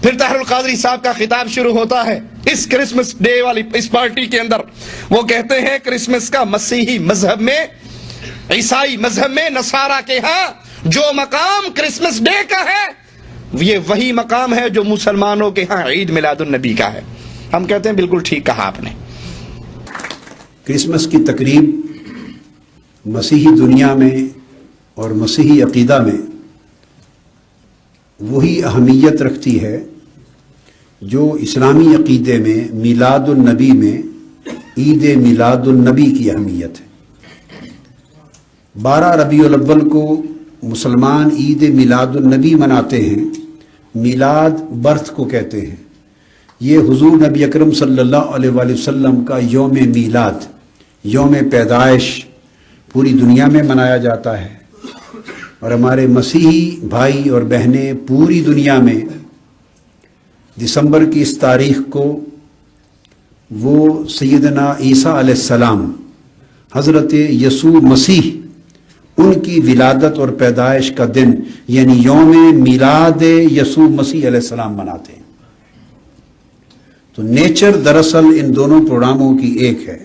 پھر طاہر القادری صاحب کا خطاب شروع ہوتا ہے اس کرسمس ڈے والی اس پارٹی کے اندر. وہ کہتے ہیں کرسمس کا مسیحی مذہب میں، عیسائی مذہب میں، نصارہ کے ہاں جو مقام کرسمس ڈے کا ہے یہ وہی مقام ہے جو مسلمانوں کے ہاں عید میلاد النبی کا ہے. ہم کہتے ہیں بالکل ٹھیک کہا آپ نے. کرسمس کی تقریب مسیحی دنیا میں اور مسیحی عقیدہ میں وہی اہمیت رکھتی ہے جو اسلامی عقیدے میں میلاد النبی میں عید میلاد النبی کی اہمیت ہے. 12 ربیع الاول کو مسلمان عید میلاد النبی مناتے ہیں. میلاد برتھ کو کہتے ہیں. یہ حضور نبی اکرم صلی اللہ علیہ وآلہ وسلم کا یوم میلاد، یوم پیدائش پوری دنیا میں منایا جاتا ہے. اور ہمارے مسیحی بھائی اور بہنیں پوری دنیا میں دسمبر کی اس تاریخ کو وہ سیدنا عیسیٰ علیہ السلام، حضرت یسوع مسیح، ان کی ولادت اور پیدائش کا دن یعنی یوم میلاد یسوع مسیح علیہ السلام مناتے ہیں. تو نیچر دراصل ان دونوں پروگراموں کی ایک ہے.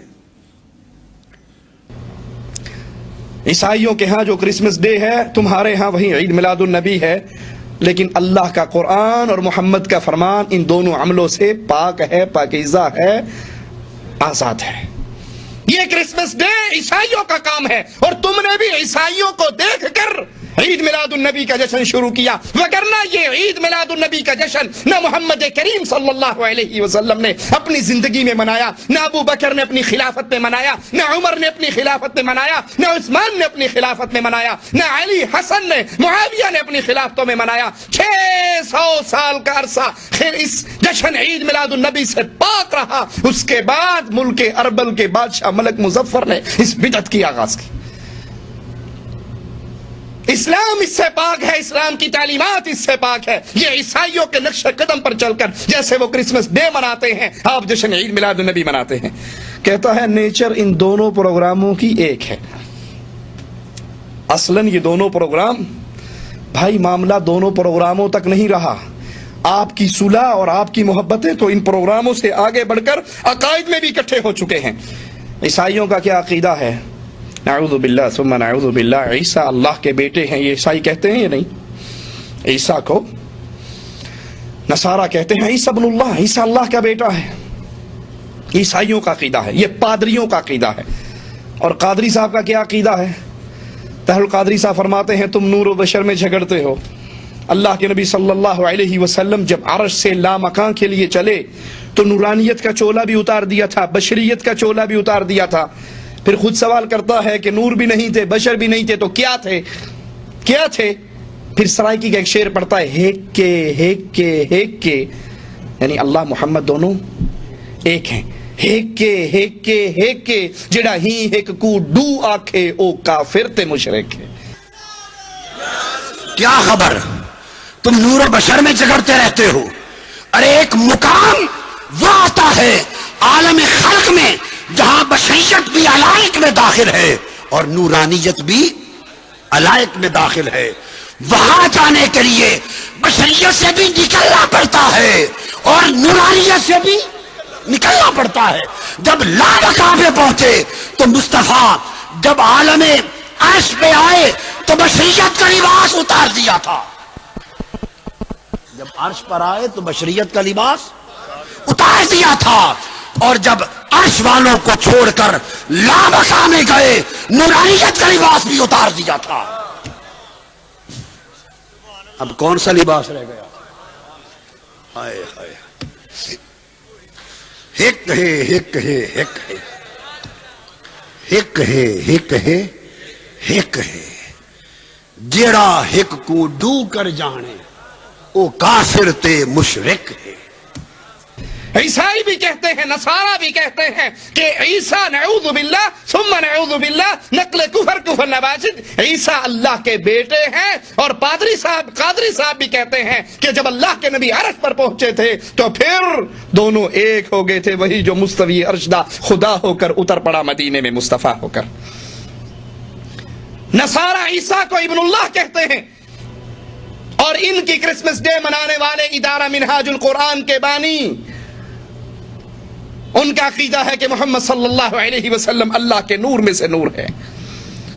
عیسائیوں کے ہاں جو کرسمس ڈے ہے تمہارے ہاں وہی عید میلاد النبی ہے، لیکن اللہ کا قرآن اور محمد کا فرمان ان دونوں عملوں سے پاک ہے، پاکیزہ ہے، آزاد ہے. یہ کرسمس ڈے عیسائیوں کا کام ہے اور تم نے بھی عیسائیوں کو دیکھ کر عید میلاد النبی کا جشن شروع کیا، وگرنہ یہ عید میلاد النبی کا جشن نہ محمد کریم صلی اللہ علیہ وسلم نے اپنی زندگی میں منایا، نہ ابو بکر نے اپنی خلافت میں منایا، نہ عمر نے اپنی خلافت میں منایا، نہ عثمان نے اپنی خلافت میں منایا، نہ علی، حسن نے، معاویہ نے اپنی خلافتوں میں منایا. 600 سال کا عرصہ پھر اس جشن عید میلاد النبی سے پاک رہا. اس کے بعد ملک اربل کے بادشاہ ملک مظفر نے اس بدعت کی آغاز کی. اسلام اس سے پاک ہے، اسلام کی تعلیمات اس سے پاک ہے. یہ عیسائیوں کے نقش قدم پر چل کر جیسے وہ کرسمس ڈے مناتے ہیں آپ جشن عید میلاد النبی مناتے ہیں. کہتا ہے نیچر ان دونوں پروگراموں کی ایک ہے. اصلاً یہ دونوں پروگرام، بھائی معاملہ دونوں پروگراموں تک نہیں رہا. آپ کی صلح اور آپ کی محبتیں تو ان پروگراموں سے آگے بڑھ کر عقائد میں بھی اکٹھے ہو چکے ہیں. عیسائیوں کا کیا عقیدہ ہے؟ نعوذ باللہ ثم نعوذ باللہ، عیسیٰ اللہ کے بیٹے ہیں. یہ عیسائی کہتے ہیں یا نہیں؟ عیسیٰ کو نصارہ کہتے ہیں عیسیٰ ابن اللہ، عیسیٰ اللہ کا بیٹا ہے. عیسائیوں کا عقیدہ ہے، یہ پادریوں کا عقیدہ ہے. اور قادری صاحب کا کیا عقیدہ ہے؟ طاہر القادری صاحب فرماتے ہیں تم نور و بشر میں جھگڑتے ہو. اللہ کے نبی صلی اللہ علیہ وسلم جب عرش سے لامکان کے لیے چلے تو نورانیت کا چولا بھی اتار دیا تھا، بشریت کا چولا بھی اتار دیا تھا. پھر خود سوال کرتا ہے کہ نور بھی نہیں تھے، بشر بھی نہیں تھے، تو کیا تھے؟ کیا تھے؟ پھر سرائکی کا ایک شعر پڑھتا ہے ہیک کے، یعنی اللہ محمد دونوں ایک ہیں. ہیک کے جڑا ہی ایک کو ڈو آکھے او کافر تے مشرک ہے. کیا خبر تم نور و بشر میں جھگڑتے رہتے ہو؟ ارے ایک مقام وہ آتا ہے عالم خلق میں جہاں بشریت بھی علائق میں داخل ہے اور نورانیت بھی علائق میں داخل ہے. وہاں جانے کے لیے بشریت سے بھی نکلنا پڑتا ہے اور نورانیت سے بھی نکلنا پڑتا ہے. جب لامکان پہ پہنچے تو مصطفیٰ جب عالم عرش پہ آئے تو بشریت کا لباس اتار دیا تھا. جب عرش پر آئے تو بشریت کا لباس اتار دیا تھا، اور جب عرش والوں کو چھوڑ کر لامکان میں گئے نورانیت کا لباس بھی اتار دیا تھا. اب کون سا لباس رہ گیا؟ ہائے ہائے، ہک ہے ہک ہے ہک ہے ہک ہے ہک ہے ہک ہے، جیڑا ہک کو ڈو کر جانے او کافر تے مشرک ہے. عیسائی بھی کہتے ہیں، نصارہ بھی کہتے ہیں کہ عیسیٰ نعوذ باللہ ثم نعوذ باللہ نقل کفر نباشد، عیسیٰ اللہ کے بیٹے ہیں. اور قادری صاحب بھی کہتے ہیں کہ جب اللہ کے نبی عرش پر پہنچے تھے تو پھر دونوں ایک ہو گئے تھے، وہی جو مستوی عرشدہ خدا ہو کر اتر پڑا مدینے میں مصطفیٰ ہو کر. نصارہ عیسیٰ کو ابن اللہ کہتے ہیں اور اور ان کی کرسمس ڈے منانے والے ادارہ منہاج القرآن کے بانی، ان کا عقیدہ ہے کہ محمد صلی اللہ علیہ وسلم اللہ کے نور میں سے نور ہے۔